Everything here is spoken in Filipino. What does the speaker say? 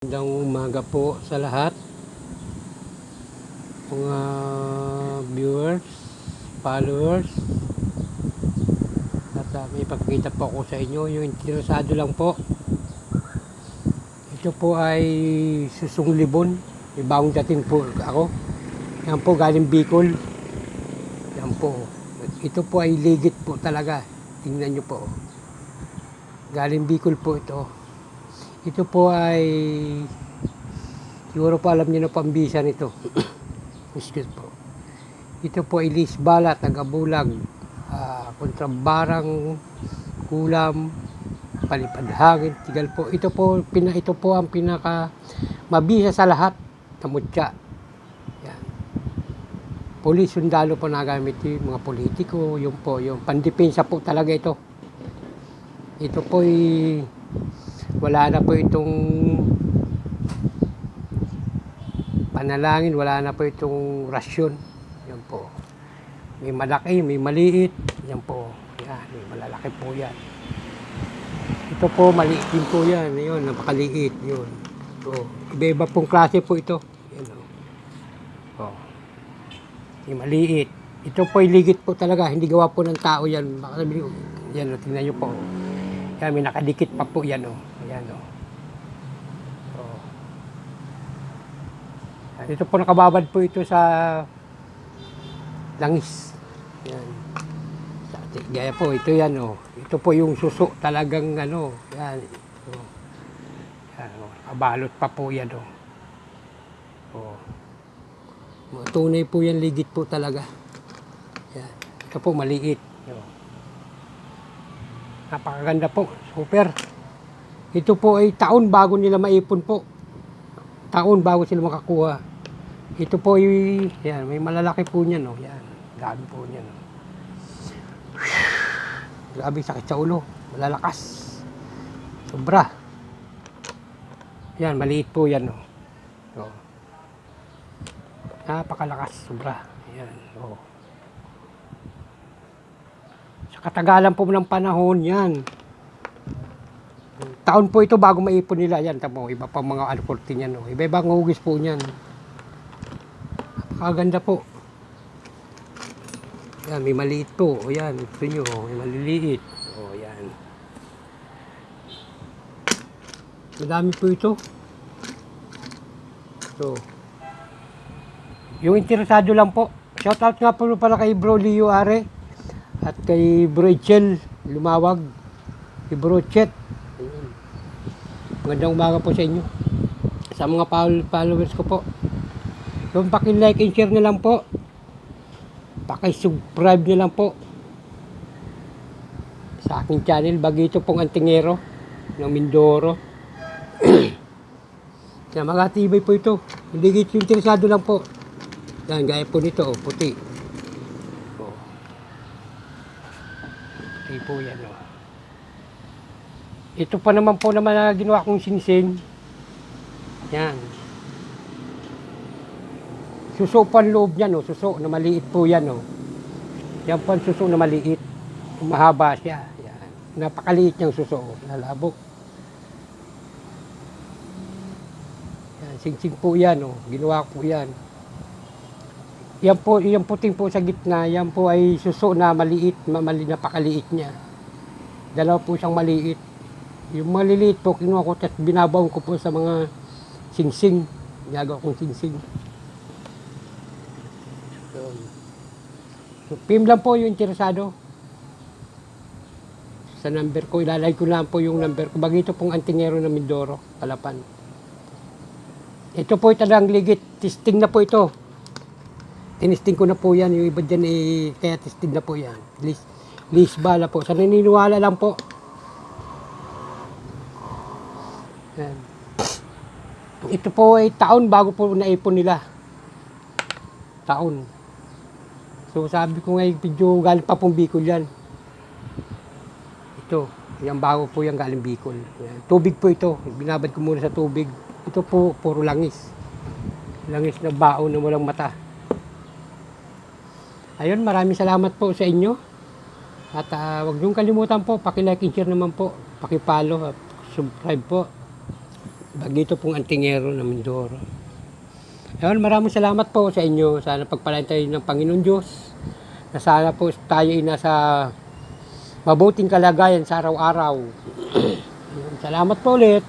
Magandang umaga po sa lahat, mga viewers, followers. At may ipapakita po ako sa inyo yung interesado lang po. Ito po ay susung libon. May bagong dating po ako. Yan po galing Bicol. Yan po. Ito po ay ligit po talaga. Tingnan nyo po. Galing Bicol po ito. Ito po ay siguro po alam niyo na pambisa nito. Excuse po. Ito po ay lisbala, tagabulag, kontrabarang, kulam, palipad hangin, tigal po. Ito po ang pinaka mabisa sa lahat na mutya. Yan. Pulis, sundalo po nagamit yung mga politiko, yung pandepensa po talaga ito. Ito po ay wala na po itong panalangin, wala na po itong rasyon. Yan po. May malaki, may maliit. Yan po. Yan, may malalaki po yan. Ito po, maliit din po yan. Yun, napakaliit. Yun. So, iba-iba pong klase po ito. Yan o. Oh. May maliit. Ito po ay ligit po talaga. Hindi gawa po ng tao yan. Baka sabi ko, yan o, tingnan nyo po. Yan, may nakadikit pa po yan o. Ayan o. Oh. Ito po nakababad po ito sa langis. Yan. Gaya po, ito yan o. Ito po yung suso talagang ano. Yan. O. Yan o. Nakabalot pa po yan o. O. Tunay po yan, ligit po talaga. Yan. Ito po maliit. O. Napakaganda po. Super. Ito po ay taon bago nila maipon po. Taon bago sila makakuha. Ito po ay, yan, may malalaki po niyan, no. Yan, dami po niyan, no. Grabe, sakit sa ulo. Malalakas. Sobra. Yan, maliit po yan, no. So, napakalakas, sobra. Yan, no. Sa katagalan po ng panahon, yan. Taon po ito bago maipon nila. Yan, tamo, iba pa mga alporti niyan, no. Iba-ibang hugis po niyan. Napakaganda po. Yan, may maliit po. O yan, gusto nyo, may maliliit. O yan. Madami po ito. So, yung interesado lang po. Shoutout nga po pala kay Bro Leo Are at kay Bro Echel Lumawag, kay Bro Chet. Magandang umaga po sa inyo. Sa mga followers ko po. Yung paki-like and share na lang po. Paki-subscribe na lang po. Sa aking channel, Bagito pong Antingero ng Mindoro. Kaya magatibay po ito. Hindi gito yung interesado lang po. Yan, gaya po nito, oh, puti. Oh. Puti po yan, oh. Ito pa naman po naman na ginawa kong sinsing. Yan. Suso pa ang loob niyan, oh. Suso na maliit po yan, oh. Yan po ang suso na maliit. Mahaba siya. Yan. Napakaliit niyang suso, oh. Lalabok. Yan, singsing po yan, oh. Ginawa ko po yan. Yan po, yung puting po sa gitna, yan po ay suso na maliit, napakaliit niya. Dalawa po siyang maliit. Yung maliliit po, kinuha ko, tapos binabaon ko po sa mga singsing. Ginagawa kong singsing. So, PM lang po yung interesado. Sa number ko, ilalagay ko lang po yung number ko. Bagito pong Antingero ng Mindoro, Palapan. Ito po talagang ligit. Testing na po ito. Tinisting ko na po yan. Yung iba dyan kaya testing na po yan. Lisbala po. Sa naniniwala lang po. Yan. Ito po ay taon bago po naipon nila. Taon. So sabi ko nga yung video galing pa pong Bicol yan. Ito. Yung bago po yung galing Bicol. Yan. Tubig po ito. Binabad ko muna sa tubig. Ito po puro langis. Langis na baon na walang mata. Ayun, maraming salamat po sa inyo. At huwag niyong kalimutan po, paki-like and share naman po. Paki-follow, subscribe po. Bagito pong Antingero ng Mindoro. Ayun, maraming salamat po sa inyo. Sana pagpalain tayo ng Panginoon Diyos. Na sana po tayo ay nasa mabuting kalagayan sa araw-araw. Salamat po ulit.